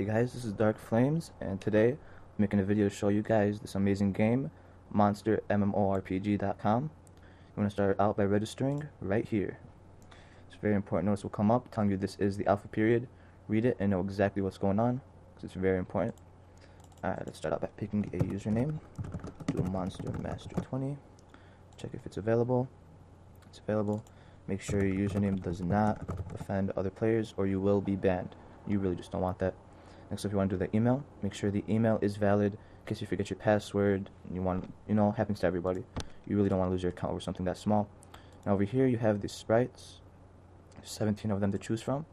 Hey guys, this is Dark Flames, and today I'm making a video to show you guys this amazing game, MonsterMMORPG.com. You want to start out by registering right here. It's very important. Notice will come up telling you this is the alpha period. Read it and know exactly what's going on, because it's very important. Alright, let's start out by picking a username. Do MonsterMaster20. Check if it's available. It's available. Make sure your username does not offend other players or you will be banned. You really just don't want that. Next, if you want to do the email, make sure the email is valid in case you forget your password. You want, happens to everybody. You really don't want to lose your account over something that small. Now over here you have the sprites. There's 17 of them to choose from.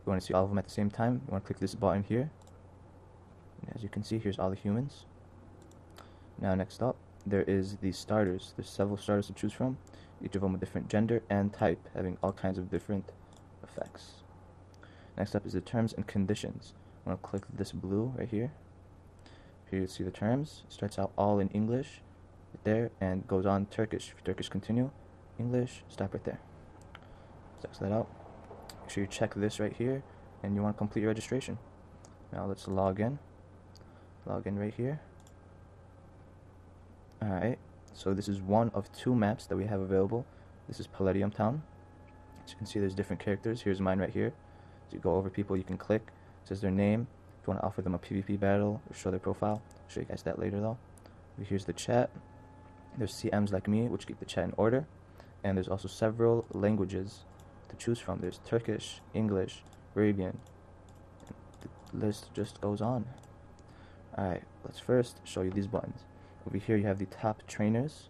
You want to see all of them at the same time. You want to click this button here. And as you can see, here's all the humans. Now next up, there is the starters. There's several starters to choose from. Each of them with different gender and type, having all kinds of different effects. Next up is the terms and conditions. I'm going to click this blue right here. Here you see the terms. It starts out all in English right there and goes on Turkish. If Turkish continue, English, stop right there. Text that out. Make sure you check this right here and you want to complete your registration. Now let's log in. Log in right here. Alright, so this is one of two maps that we have available. This is Palladium Town. As you can see, there's different characters. Here's mine right here. As you go over people, you can click. It says their name. If you want to offer them a PvP battle or show their profile, I'll show you guys that later though. Here's the chat. There's CMs like me, which keep the chat in order. And there's also several languages to choose from. There's Turkish, English, Arabian. The list just goes on. Alright, let's first show you these buttons. Over here you have the top trainers.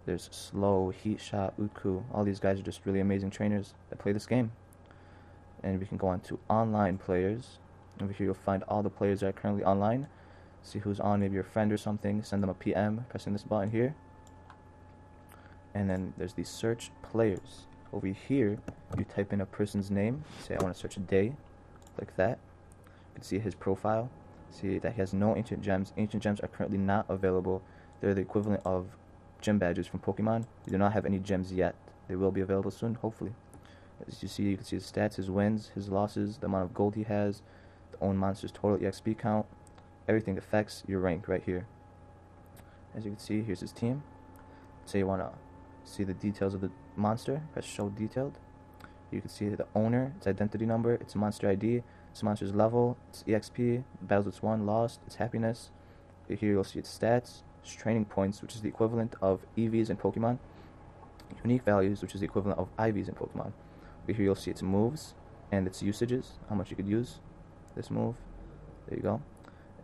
There's Slow, Heat Shot, Utku. All these guys are just really amazing trainers that play this game. And we can go on to online players. Over here you'll find all the players that are currently online. See who's on, maybe your friend or something. Send them a PM, pressing this button here. And then there's the search players. Over here you type in a person's name. Say I want to search a day. Like that. You can see his profile. See that he has no ancient gems. Ancient gems are currently not available. They're the equivalent of gem badges from Pokemon. We do not have any gems yet. They will be available soon, hopefully. As you see, you can see his stats, his wins, his losses, the amount of gold he has, the own monster's total EXP count. Everything affects your rank right here. As you can see, here's his team. Say you want to see the details of the monster, press show detailed. You can see the owner, its identity number, its monster ID, its monster's level, its EXP, battles it's won, lost, its happiness. Here you'll see its stats, its training points, which is the equivalent of EVs in Pokemon, unique values, which is the equivalent of IVs in Pokemon. Here you'll see its moves and its usages, how much you could use this move. There you go.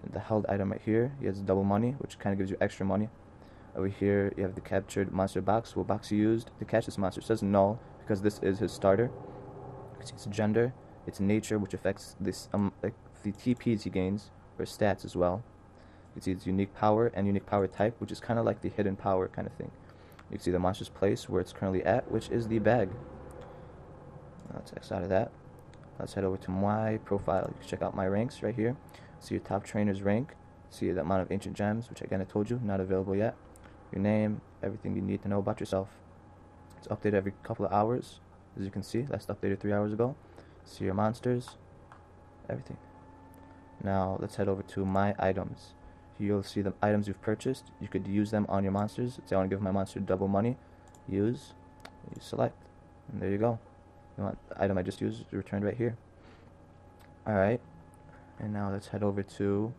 And the held item right here, he has double money, which kind of gives you extra money. Over here you have the captured monster box. What box you used to catch this monster? It says null because this is his starter. You can see its gender, its nature, which affects this like the TPs he gains, or stats as well. You can see its unique power and unique power type, which is kind of like the hidden power kind of thing. You can see the monster's place where it's currently at, which is the bag. Let's X out of that. Let's head over to my profile. You can check out my ranks right here. See your top trainer's rank. See the amount of ancient gems, which again I told you, not available yet. Your name, everything you need to know about yourself. It's updated every couple of hours. As you can see, last updated 3 hours ago. See your monsters, everything. Now let's head over to my items. Here you'll see the items you've purchased. You could use them on your monsters. Say I want to give my monster double money. Use. You select. And there you go. You want the item I just used returned right here. Alright. And now let's head over to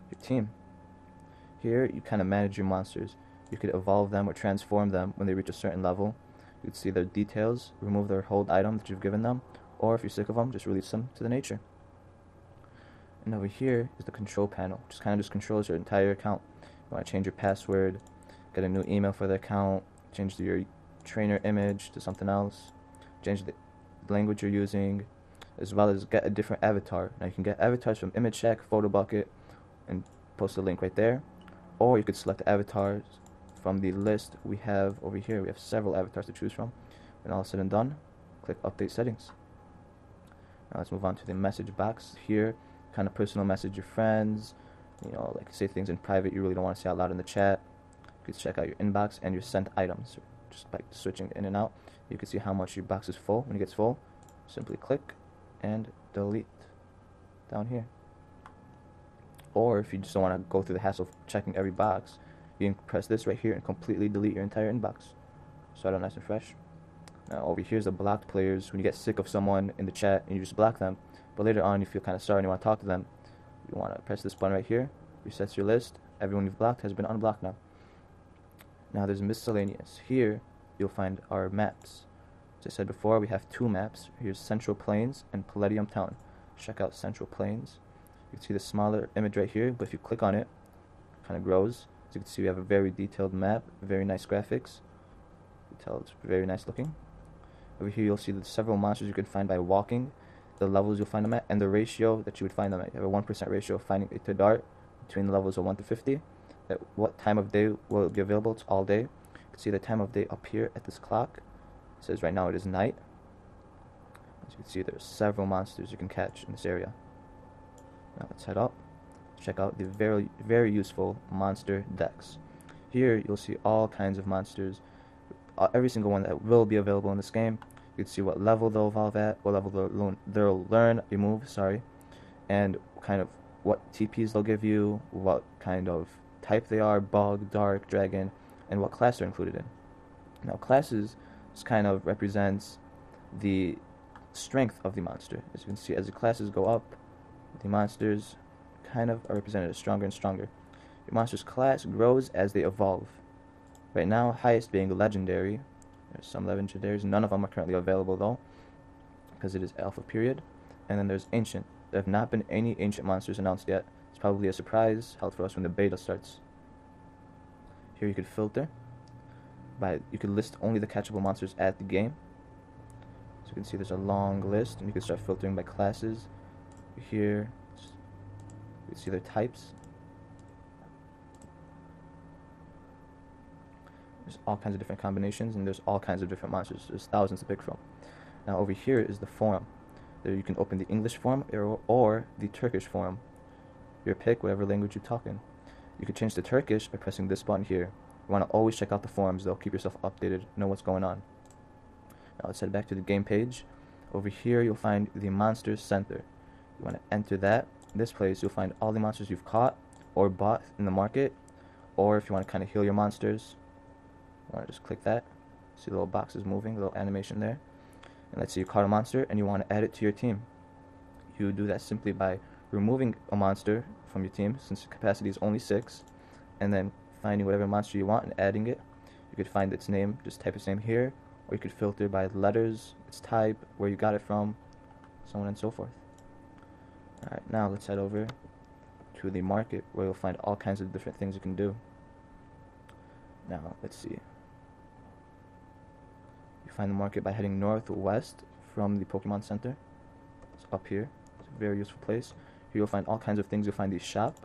your team. Here you kind of manage your monsters. You could evolve them or transform them when they reach a certain level. You can see their details, remove their hold item that you've given them, or if you're sick of them, just release them to the nature. And over here is the control panel, which kind of just controls your entire account. You want to change your password, get a new email for the account, change your trainer image to something else, change the language you're using, as well as get a different avatar. Now you can get avatars from Image Shack, Photo Bucket, and post a link right there, or you could select the avatars from the list we have over here. We have several avatars to choose from. When all is said and done, click Update Settings. Now let's move on to the message box. Here, kind of personal message your friends, like say things in private you really don't want to say out loud in the chat. You can check out your inbox and your sent items just by switching in and out. You can see how much your box is full. When it gets full, simply click and delete. down here. Or if you just don't want to go through the hassle of checking every box, you can press this right here and completely delete your entire inbox. Start out nice and fresh. Now over here's the blocked players. When you get sick of someone in the chat and you just block them, but later on you feel kind of sorry and you want to talk to them, you want to press this button right here, resets your list. Everyone you've blocked has been unblocked now. Now there's miscellaneous. Here you'll find our maps. As I said before, we have 2 maps. Here's Central Plains and Palladium Town. Check out Central Plains. You can see the smaller image right here, but if you click on it, it kind of grows. As you can see, we have a very detailed map, very nice graphics. You can tell it's very nice looking. Over here you'll see the several monsters you can find by walking, the levels you'll find them at, and the ratio that you would find them at. You have a 1% ratio of finding it to dart between the levels of 1 to 50. At what time of day will it be available? It's all day. You can see the time of day up here at this clock. It says right now it is night. As you can see, there's several monsters you can catch in this area. Now let's head up. Check out the very useful monster decks. Here you'll see all kinds of monsters, every single one that will be available in this game. You can see what level they'll evolve at, what level they'll learn a move, and kind of what TPs they'll give you, what kind of type they are, bug, dark, dragon, and what class they're included in. Now classes just kind of represents the strength of the monster. As you can see, as the classes go up, the monsters kind of are represented as stronger and stronger. Your monster's class grows as they evolve. Right now, highest being legendary. There's some legendaries. None of them are currently available though, because it is alpha period. And then there's ancient. There have not been any ancient monsters announced yet. It's probably a surprise held for us when the beta starts. Here you could filter. You could list only the catchable monsters at the game. So you can see there's a long list, and you can start filtering by classes. Here, you can see their types. There's all kinds of different combinations, and there's all kinds of different monsters. There's thousands to pick from. Now over here is the forum. There you can open the English forum or the Turkish forum. Your pick, whatever language you talk in. You can change to Turkish by pressing this button here. You want to always check out the forums though. Keep yourself updated, know what's going on. Now let's head back to the game page. Over here you'll find the Monsters Center. You want to enter that. In this place you'll find all the monsters you've caught or bought in the market, or if you want to kind of heal your monsters, you want to just click that. See the little boxes moving, the little animation there. And let's say you caught a monster and you want to add it to your team. You do that simply by removing a monster from your team, since the capacity is only 6, and then finding whatever monster you want and adding it. You could find its name, just type its name here, or you could filter by letters, its type, where you got it from, so on and so forth. Alright, now let's head over to the market, where you'll find all kinds of different things you can do. Now, let's see. You find the market by heading northwest from the Pokemon Center. It's up here. It's a very useful place. Here you'll find all kinds of things. You'll find the shop,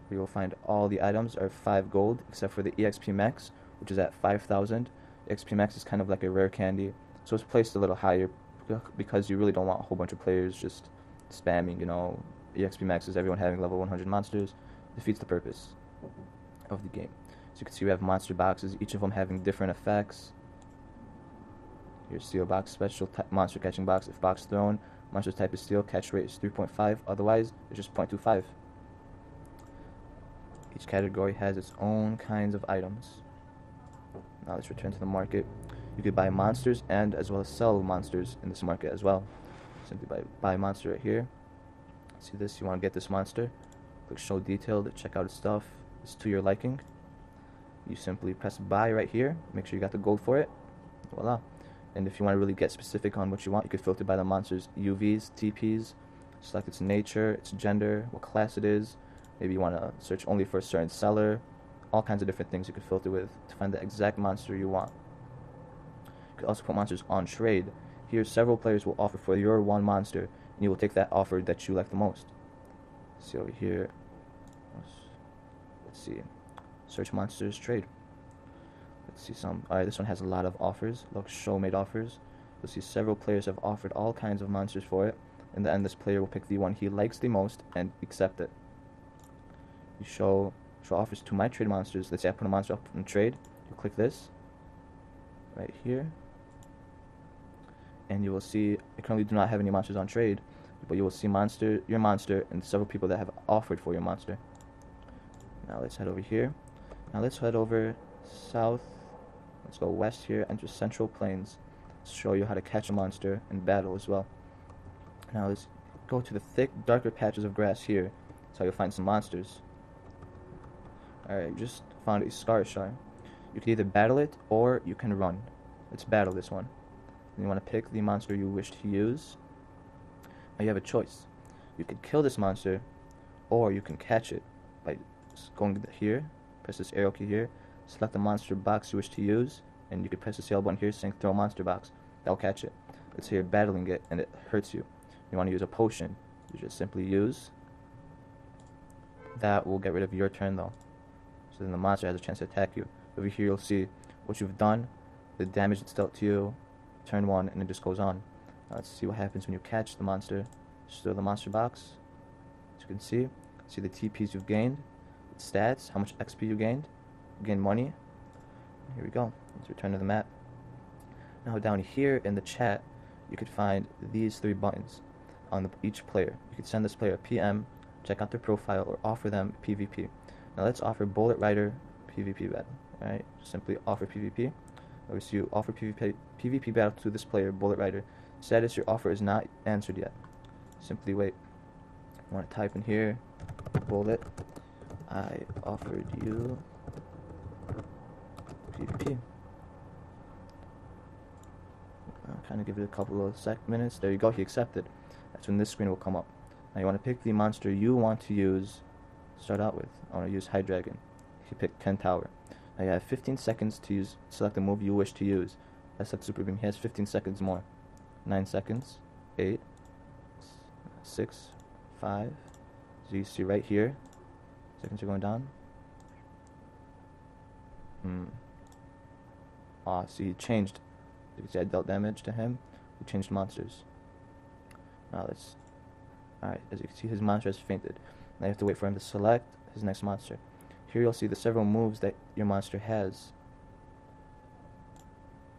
where you'll find all the items are 5 gold, except for the EXP Max, which is at 5,000. EXP Max is kind of like a rare candy, so it's placed a little higher because you really don't want a whole bunch of players just spamming, EXP Max is everyone having level 100 monsters. Defeats the purpose of the game. So you can see we have monster boxes, each of them having different effects. Here's Steel Box Special, Monster Catching Box. If box thrown, monster's type is Steel, catch rate is 3.5, otherwise it's just 0.25. Each category has its own kinds of items. Now let's return to the market. You could buy monsters and as well as sell monsters in this market as well. Simply buy monster right here. See this, you want to get this monster. Click show detailed, check out its stuff. It's to your liking. You simply press buy right here. Make sure you got the gold for it. Voila. And if you want to really get specific on what you want, you could filter by the monster's UVs, TPs, select its nature, its gender, what class it is. Maybe you want to search only for a certain seller. All kinds of different things you could filter with to find the exact monster you want. You could also put monsters on trade. Here, several players will offer for your one monster, and you will take that offer that you like the most. See over here. Let's see. Search monsters, trade. Let's see some. Alright, this one has a lot of offers. Look, show made offers. You'll see several players have offered all kinds of monsters for it. In the end, this player will pick the one he likes the most and accept it. You show offers to my trade monsters. Let's say I put a monster up in trade. You click this right here, and you will see I currently do not have any monsters on trade. but you will see your monster, and several people that have offered for your monster. Now let's head over here. Now let's head over south. Let's go west here, enter Central Plains. Let's show you how to catch a monster and battle as well. Now let's go to the thick, darker patches of grass here. That's how you'll find some monsters. Alright, just found a Scarshar. You can either battle it or you can run. Let's battle this one. And you want to pick the monster you wish to use. Now you have a choice. You could kill this monster, or you can catch it by going here, press this arrow key here, select the monster box you wish to use, and you can press the CL button here saying throw monster box. That'll catch it. Let's say you're battling it and it hurts you. You want to use a potion. You just simply use. That will get rid of your turn though. So then the monster has a chance to attack you. Over here you'll see what you've done, the damage it's dealt to you, turn 1, and it just goes on. Now let's see what happens when you catch the monster. Just throw the monster box. As you can see the TPs you've gained, its stats, how much XP you gained. You gain money. Here we go. Let's return to the map. Now down here in the chat, you could find these 3 buttons on each player. You could send this player a PM, check out their profile, or offer them PvP. Now let's offer Bullet Rider PvP battle. Alright, simply offer PvP. Obviously you offer PvP battle to this player, Bullet Rider. Status, your offer is not answered yet. Simply wait. You want to type in here, Bullet, I offered you PvP. I'll kind of give it a couple of minutes. There you go, he accepted. That's when this screen will come up. Now you want to pick the monster you want to use. Start out with. I want to use Hydreigon. You pick 10 Tower. Now you have 15 seconds to select the move you wish to use. I select Super Beam. He has 15 seconds more. 9 seconds. 8. 6. 5. So you see right here. Seconds are going down. See, he changed. You can see I dealt damage to him. We changed monsters. Now let's. Alright, as you can see, his monster has fainted. Now you have to wait for him to select his next monster. Here you'll see the several moves that your monster has.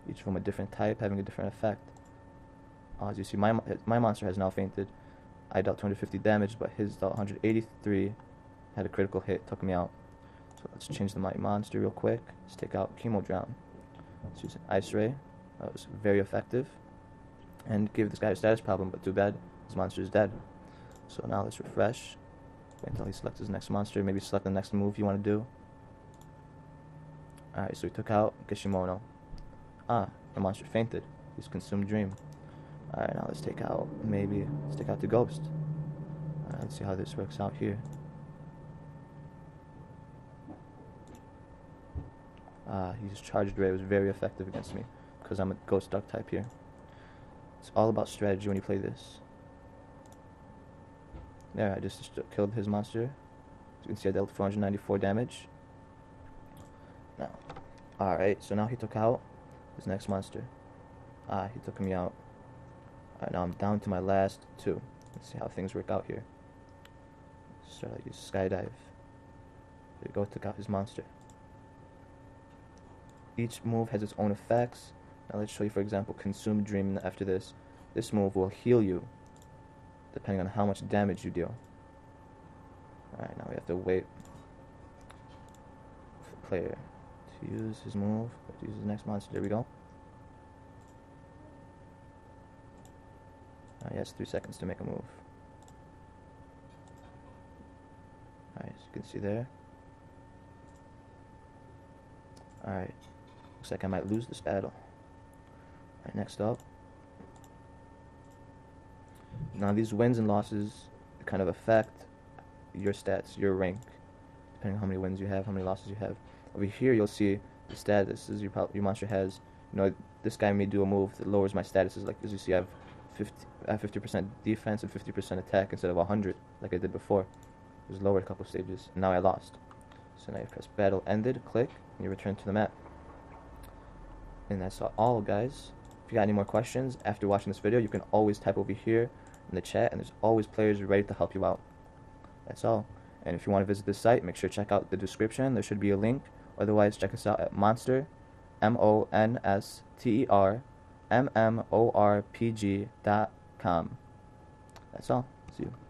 Each from a different type, having a different effect. As you see, my monster has now fainted. I dealt 250 damage, but his dealt 183. Had a critical hit, took me out. So let's change my monster real quick. Let's take out Chemo Drown. Let's use an Ice Ray. That was very effective. And give this guy a status problem, but too bad, his monster is dead. So now let's refresh. Wait until he selects his next monster. Maybe select the next move you want to do. Alright, so we took out Kishimono. The monster fainted. He's consumed Dream. Alright, now let's take out the Ghost. Alright, let's see how this works out here. His Charged Ray was very effective against me because I'm a Ghost Dark type here. It's all about strategy when you play this. There, I just killed his monster. As you can see, I dealt 494 damage. Now, alright, so now he took out his next monster. He took me out. Alright, now I'm down to my last 2. Let's see how things work out here. So I use Skydive. There you go, took out his monster. Each move has its own effects. Now let's show you, for example, Consume Dream after this. This move will heal you, depending on how much damage you deal. Alright, now we have to wait for the player to use his move, to use his next monster. There we go. He has 3 seconds to make a move. Alright, as you can see there. Alright, looks like I might lose this battle. Alright, next up. Now these wins and losses kind of affect your stats, your rank, depending on how many wins you have, how many losses you have. Over here you'll see the statuses your monster has. You know, this guy may do a move that lowers my statuses, like as you see I have 50% defense and 50% attack instead of 100 like I did before. It was lowered a couple stages, and now I lost. So now you press battle ended, click, and you return to the map. And that's all, guys. If you got any more questions after watching this video, you can always type over here in the chat, and there's always players ready to help you out. That's all. And if you want to visit this site, make sure to check out the description. There should be a link. Otherwise, check us out at MonsterMMORPG.com. That's all. See you.